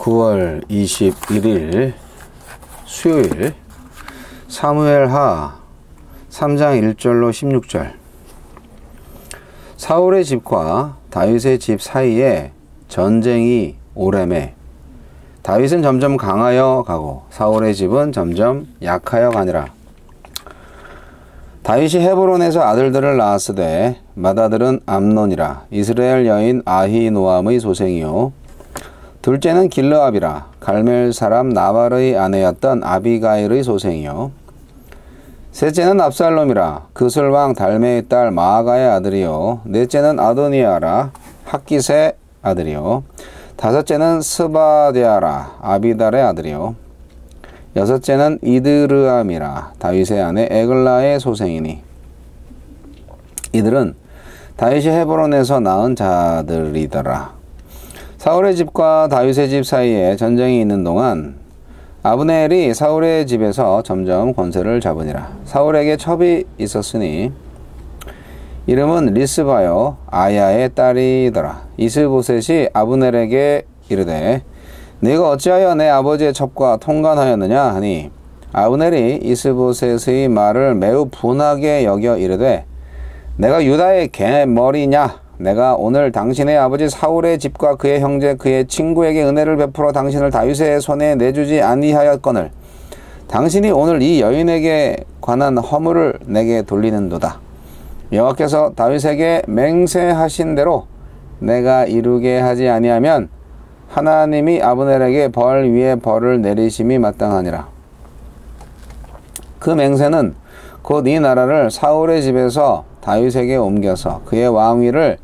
9월 21일 수요일 사무엘하 3장 1절로 16절. 사울의 집과 다윗의 집 사이에 전쟁이 오래매 다윗은 점점 강하여 가고 사울의 집은 점점 약하여 가니라. 다윗이 헤브론에서 아들들을 낳았으되 맏아들은 암논이라. 이스라엘 여인 아히노암의 소생이요 둘째는 길르압이라. 갈멜 사람 나발의 아내였던 아비가일의 소생이요 셋째는 압살롬이라. 그슬 왕 달메의 딸 마아가의 아들이요 넷째는 아도니아라. 핫깃의 아들이요 다섯째는 스바데아라. 아비달의 아들이요 여섯째는 이드르암이라. 다윗의 아내 에글라의 소생이니 이들은 다윗이 헤브론에서 낳은 자들이더라. 사울의 집과 다윗의 집 사이에 전쟁이 있는 동안 아브넬이 사울의 집에서 점점 권세를 잡으니라. 사울에게 첩이 있었으니 이름은 리스바요 아야의 딸이더라. 이스보셋이 아브넬에게 이르되 네가 어찌하여 내 아버지의 첩과 통관하였느냐 하니 아브넬이 이스보셋의 말을 매우 분하게 여겨 이르되 내가 유다의 개머리냐? 내가 오늘 당신의 아버지 사울의 집과 그의 형제 그의 친구에게 은혜를 베풀어 당신을 다윗의 손에 내주지 아니하였거늘 당신이 오늘 이 여인에게 관한 허물을 내게 돌리는도다. 여호와께서 다윗에게 맹세하신 대로 내가 이루게 하지 아니하면 하나님이 아브넬에게 벌 위에 벌을 내리심이 마땅하니라. 그 맹세는 곧 이 나라를 사울의 집에서 다윗에게 옮겨서 그의 왕위를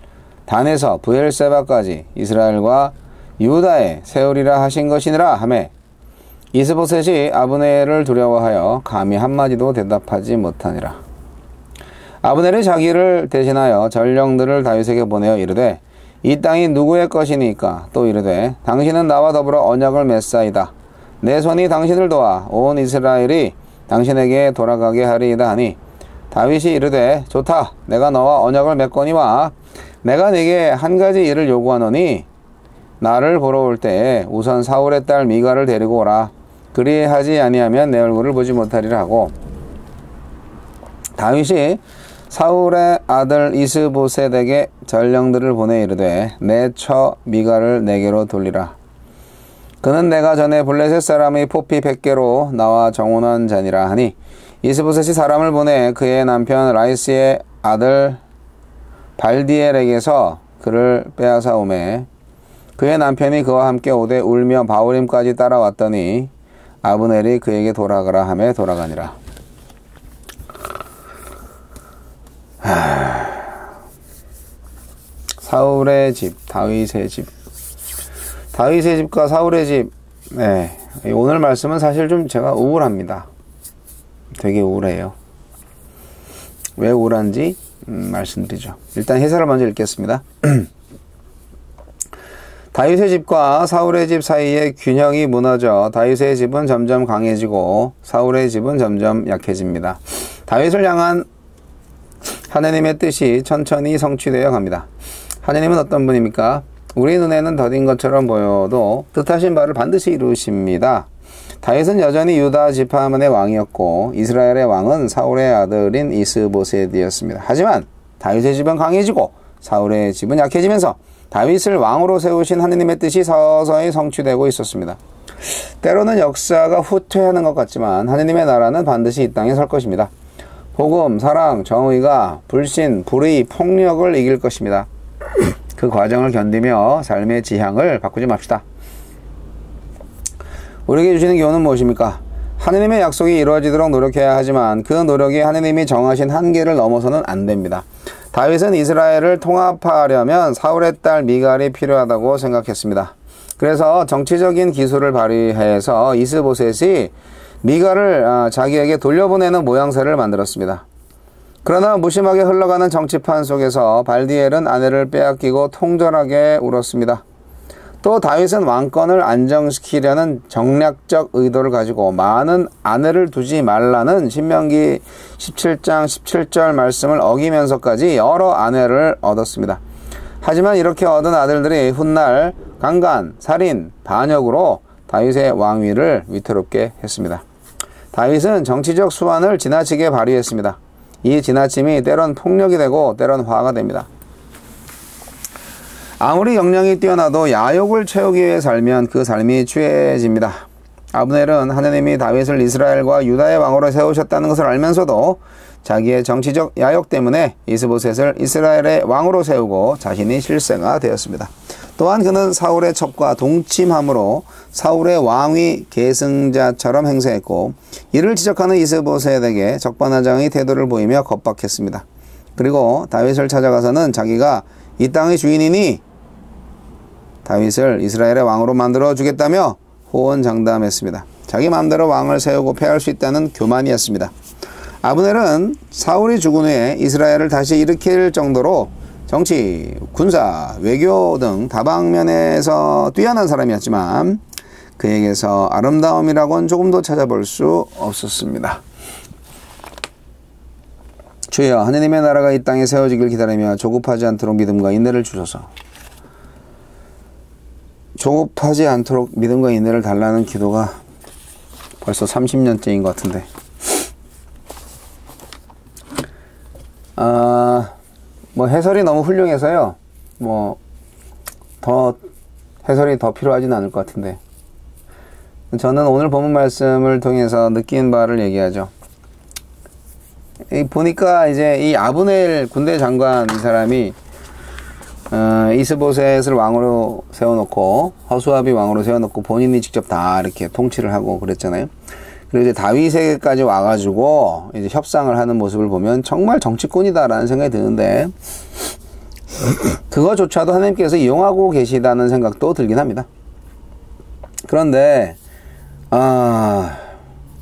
단에서 브엘세바까지 이스라엘과 유다에 세우리라 하신 것이니라 하매 이스보셋이 아브넬을 두려워하여 감히 한마디도 대답하지 못하니라. 아브넬이 자기를 대신하여 전령들을 다윗에게 보내어 이르되 이 땅이 누구의 것이니까? 또 이르되 당신은 나와 더불어 언약을 맺사이다. 내 손이 당신을 도와 온 이스라엘이 당신에게 돌아가게 하리이다 하니 다윗이 이르되 좋다. 내가 너와 언약을 맺거니와 내가 네게 한 가지 일을 요구하노니 나를 보러 올 때에 우선 사울의 딸 미갈을 데리고 오라. 그리하지 아니하면 내 얼굴을 보지 못하리라 하고 다윗이 사울의 아들 이스보셋에게 전령들을 보내 이르되 내 처 미갈을 내게로 돌리라. 그는 내가 전에 블레셋 사람의 포피 100개로 나와 정혼한 자니라 하니 이스보셋이 사람을 보내 그의 남편 라이스의 아들 발디엘에게서 그를 빼앗아 오매 그의 남편이 그와 함께 오되 울며 바울임까지 따라왔더니 아브넬이 그에게 돌아가라 하며 돌아가니라. 사울의 집, 다윗의 집. 다윗의 집과 사울의 집. 네, 오늘 말씀은 사실 좀 제가 우울합니다. 되게 우울해요. 왜 우울한지 말씀드리죠. 일단 해설을 먼저 읽겠습니다. 다윗의 집과 사울의 집 사이에 균형이 무너져 다윗의 집은 점점 강해지고 사울의 집은 점점 약해집니다. 다윗을 향한 하나님의 뜻이 천천히 성취되어 갑니다. 하나님은 어떤 분입니까? 우리 눈에는 더딘 것처럼 보여도 뜻하신 바를 반드시 이루십니다. 다윗은 여전히 유다 지파만의 왕이었고 이스라엘의 왕은 사울의 아들인 이스보셋이었습니다. 하지만 다윗의 집은 강해지고 사울의 집은 약해지면서 다윗을 왕으로 세우신 하나님의 뜻이 서서히 성취되고 있었습니다. 때로는 역사가 후퇴하는 것 같지만 하나님의 나라는 반드시 이 땅에 설 것입니다. 복음, 사랑, 정의가 불신, 불의, 폭력을 이길 것입니다. 그 과정을 견디며 삶의 지향을 바꾸지 맙시다. 우리에게 주시는 교훈은 무엇입니까? 하나님의 약속이 이루어지도록 노력해야 하지만 그 노력이 하나님이 정하신 한계를 넘어서는 안 됩니다. 다윗은 이스라엘을 통합하려면 사울의 딸 미갈이 필요하다고 생각했습니다. 그래서 정치적인 기술을 발휘해서 이스보셋이 미갈을 자기에게 돌려보내는 모양새를 만들었습니다. 그러나 무심하게 흘러가는 정치판 속에서 발디엘은 아내를 빼앗기고 통절하게 울었습니다. 또 다윗은 왕권을 안정시키려는 정략적 의도를 가지고 많은 아내를 두지 말라는 신명기 17장 17절 말씀을 어기면서까지 여러 아내를 얻었습니다. 하지만 이렇게 얻은 아들들이 훗날 강간, 살인, 반역으로 다윗의 왕위를 위태롭게 했습니다. 다윗은 정치적 수완을 지나치게 발휘했습니다. 이 지나침이 때론 폭력이 되고 때론 화가 됩니다. 아무리 역량이 뛰어나도 야욕을 채우기 위해 살면 그 삶이 취해집니다. 아브넬은 하느님이 다윗을 이스라엘과 유다의 왕으로 세우셨다는 것을 알면서도 자기의 정치적 야욕 때문에 이스보셋을 이스라엘의 왕으로 세우고 자신이 실세가 되었습니다. 또한 그는 사울의 첩과 동침함으로 사울의 왕위 계승자처럼 행세했고, 이를 지적하는 이스보셋에게 적반하장의 태도를 보이며 겁박했습니다. 그리고 다윗을 찾아가서는 자기가 이 땅의 주인이니 다윗을 이스라엘의 왕으로 만들어 주겠다며 호언장담했습니다. 자기 마음대로 왕을 세우고 패할 수 있다는 교만이었습니다. 아브넬은 사울이 죽은 후에 이스라엘을 다시 일으킬 정도로 정치, 군사, 외교 등 다방면에서 뛰어난 사람이었지만 그에게서 아름다움이라고는 조금도 찾아볼 수 없었습니다. 주여, 하느님의 나라가 이 땅에 세워지길 기다리며 조급하지 않도록 믿음과 인내를 주소서. 조급하지 않도록 믿음과 인내를 달라는 기도가 벌써 30년째인 것 같은데, 뭐 해설이 너무 훌륭해서요, 뭐 더 해설이 더 필요하진 않을 것 같은데, 저는 오늘 본문 말씀을 통해서 느낀 바를 얘기하죠. 보니까 이제 이 아브넬 군대 장관, 이 사람이 이스보셋을 왕으로 세워놓고 허수아비 왕으로 세워놓고 본인이 직접 다 이렇게 통치를 하고 그랬잖아요. 그리고 이제 다윗에게까지 와가지고 이제 협상을 하는 모습을 보면 정말 정치꾼이다라는 생각이 드는데, 그거조차도 하나님께서 이용하고 계시다는 생각도 들긴 합니다. 그런데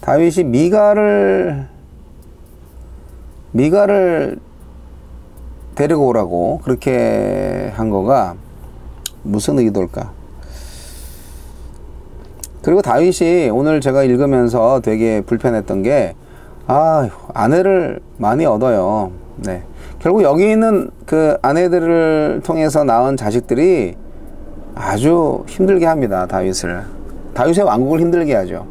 다윗이 미갈을 데리고 오라고 그렇게 한 거가 무슨 의도일까? 그리고 다윗이 오늘 제가 읽으면서 되게 불편했던 게, 아내를 많이 얻어요. 네. 결국 여기 있는 그 아내들을 통해서 낳은 자식들이 아주 힘들게 합니다, 다윗을. 다윗의 왕국을 힘들게 하죠.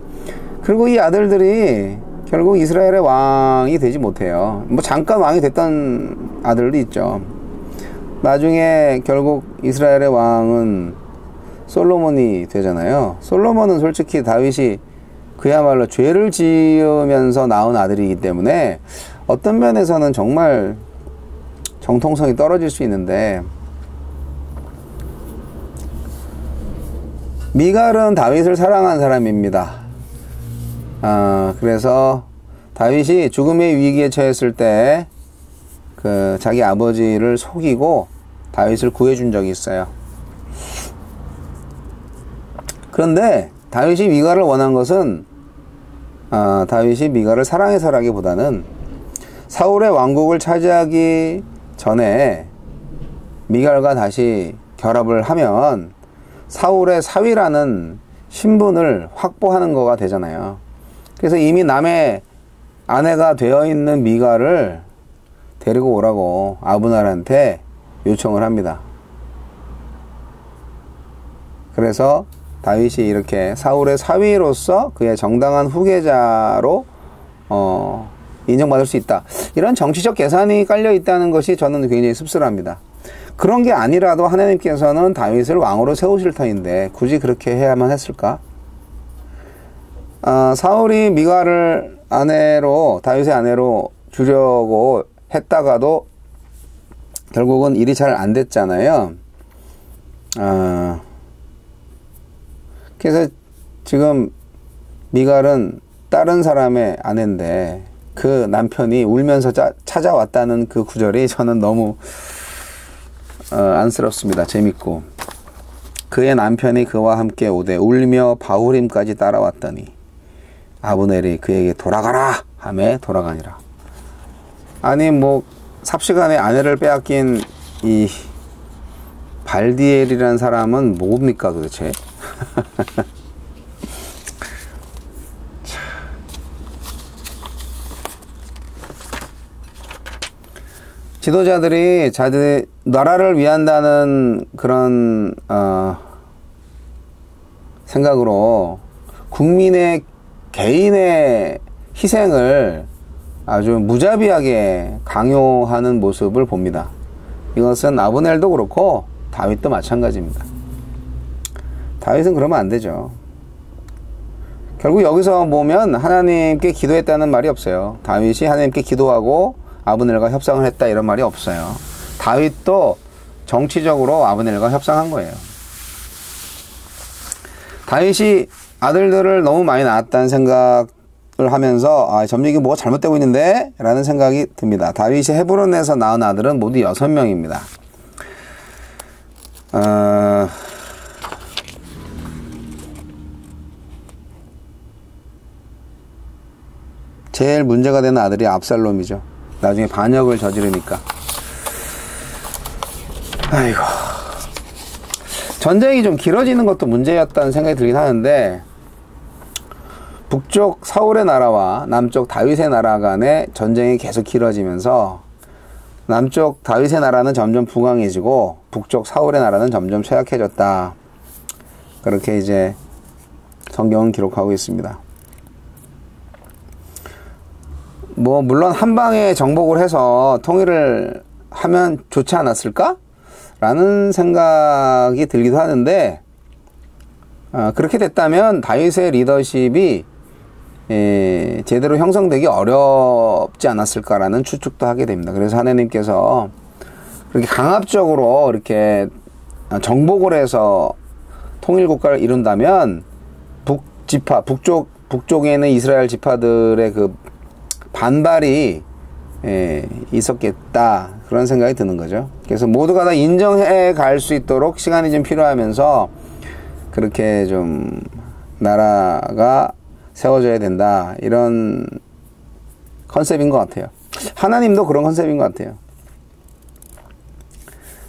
그리고 이 아들들이 결국 이스라엘의 왕이 되지 못해요. 뭐 잠깐 왕이 됐던 아들도 있죠. 나중에 결국 이스라엘의 왕은 솔로몬이 되잖아요. 솔로몬은 솔직히 다윗이 그야말로 죄를 지으면서 낳은 아들이기 때문에 어떤 면에서는 정말 정통성이 떨어질 수 있는데, 미갈은 다윗을 사랑한 사람입니다. 그래서 다윗이 죽음의 위기에 처했을 때 자기 아버지를 속이고 다윗을 구해준 적이 있어요. 그런데 다윗이 미갈을 원한 것은 다윗이 미갈을 사랑해서라기보다는 사울의 왕국을 차지하기 전에 미갈과 다시 결합을 하면 사울의 사위라는 신분을 확보하는 거가 되잖아요. 그래서 이미 남의 아내가 되어 있는 미갈을 데리고 오라고 아브넬한테 요청을 합니다. 그래서 다윗이 이렇게 사울의 사위로서 그의 정당한 후계자로 인정받을 수 있다. 이런 정치적 계산이 깔려 있다는 것이 저는 굉장히 씁쓸합니다. 그런 게 아니라도 하나님께서는 다윗을 왕으로 세우실 터인데 굳이 그렇게 해야만 했을까? 사울이 미갈을 다윗의 아내로 주려고 했다가도 결국은 일이 잘 안 됐잖아요. 그래서 지금 미갈은 다른 사람의 아내인데 그 남편이 울면서 찾아왔다는 그 구절이 저는 너무 안쓰럽습니다. 재밌고, 그의 남편이 그와 함께 오되 울며 바후림까지 따라왔더니 아브넬이 그에게 돌아가라 하매 돌아가니라. 아니 뭐 삽시간에 아내를 빼앗긴 이 발디엘이라는 사람은 뭡니까 도대체? 지도자들이 나라를 위한다는 그런 생각으로 국민의 개인의 희생을 아주 무자비하게 강요하는 모습을 봅니다. 이것은 아브넬도 그렇고 다윗도 마찬가지입니다. 다윗은 그러면 안 되죠. 결국 여기서 보면 하나님께 기도했다는 말이 없어요. 다윗이 하나님께 기도하고 아브넬과 협상을 했다 이런 말이 없어요. 다윗도 정치적으로 아브넬과 협상한 거예요. 다윗이 아들들을 너무 많이 낳았다는 생각을 하면서 점력이 뭐가 잘못되고 있는데? 라는 생각이 듭니다. 다윗이 헤브론에서 낳은 아들은 모두 6명입니다. 제일 문제가 되는 아들이 압살롬이죠. 나중에 반역을 저지르니까. 아이고. 전쟁이 좀 길어지는 것도 문제였다는 생각이 들긴 하는데, 북쪽 사울의 나라와 남쪽 다윗의 나라 간의 전쟁이 계속 길어지면서 남쪽 다윗의 나라는 점점 부강해지고 북쪽 사울의 나라는 점점 쇠약해졌다. 그렇게 이제 성경은 기록하고 있습니다. 물론 한 방에 정복을 해서 통일을 하면 좋지 않았을까? 라는 생각이 들기도 하는데, 그렇게 됐다면 다윗의 리더십이 제대로 형성되기 어렵지 않았을까라는 추측도 하게 됩니다. 그래서 하나님께서 그렇게 강압적으로 이렇게 정복을 해서 통일국가를 이룬다면 북쪽에 있는 이스라엘 지파들의 그 반발이 있었겠다, 그런 생각이 드는 거죠. 그래서 모두가 다 인정해 갈 수 있도록 시간이 좀 필요하면서 그렇게 좀 나라가 세워져야 된다, 이런 컨셉인 것 같아요. 하나님도 그런 컨셉인 것 같아요.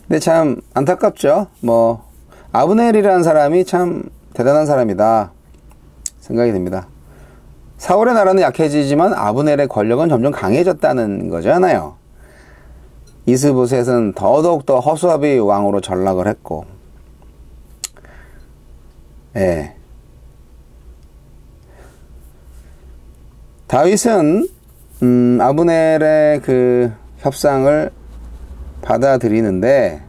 근데 참 안타깝죠. 아브넬이라는 사람이 참 대단한 사람이다 생각이 듭니다. 사울의 나라는 약해지지만 아브넬의 권력은 점점 강해졌다는 거잖아요. 이스보셋은 더더욱더 허수아비 왕으로 전락을 했고, 다윗은 아브넬의 그 협상을 받아들이는데,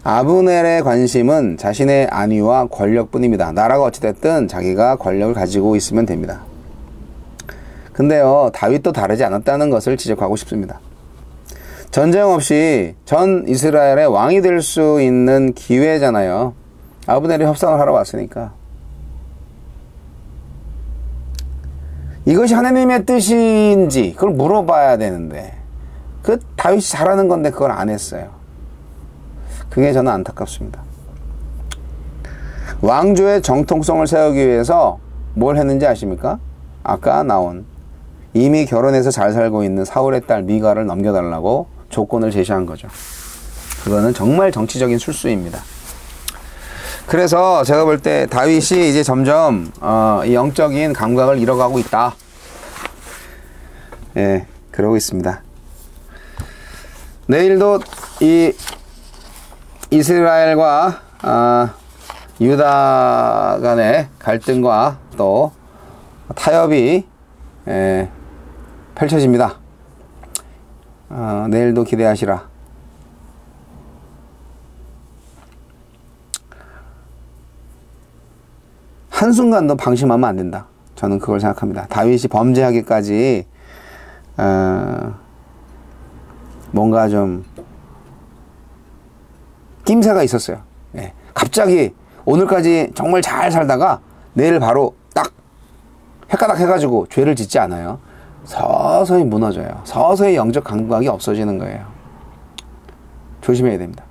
아브넬의 관심은 자신의 안위와 권력뿐입니다. 나라가 어찌됐든 자기가 권력을 가지고 있으면 됩니다. 근데요, 다윗도 다르지 않았다는 것을 지적하고 싶습니다. 전쟁 없이 전 이스라엘의 왕이 될 수 있는 기회잖아요. 아브넬이 협상을 하러 왔으니까. 이것이 하나님의 뜻인지 그걸 물어봐야 되는데, 다윗이 잘하는 건데 그걸 안 했어요. 그게 저는 안타깝습니다. 왕조의 정통성을 세우기 위해서 뭘 했는지 아십니까? 아까 나온 이미 결혼해서 잘 살고 있는 사울의 딸 미가를 넘겨달라고 조건을 제시한 거죠. 그거는 정말 정치적인 술수입니다. 그래서 제가 볼 때 다윗이 이제 점점 이 영적인 감각을 잃어가고 있다. 그러고 있습니다. 내일도 이 이스라엘과 유다 간의 갈등과 또 타협이 펼쳐집니다. 내일도 기대하시라. 한순간도 방심하면 안 된다. 저는 그걸 생각합니다. 다윗이 범죄하기까지 뭔가 좀 낌새가 있었어요. 갑자기 오늘까지 정말 잘 살다가 내일 바로 딱 헷가닥 해가지고 죄를 짓지 않아요. 서서히 무너져요. 서서히 영적 감각이 없어지는 거예요. 조심해야 됩니다.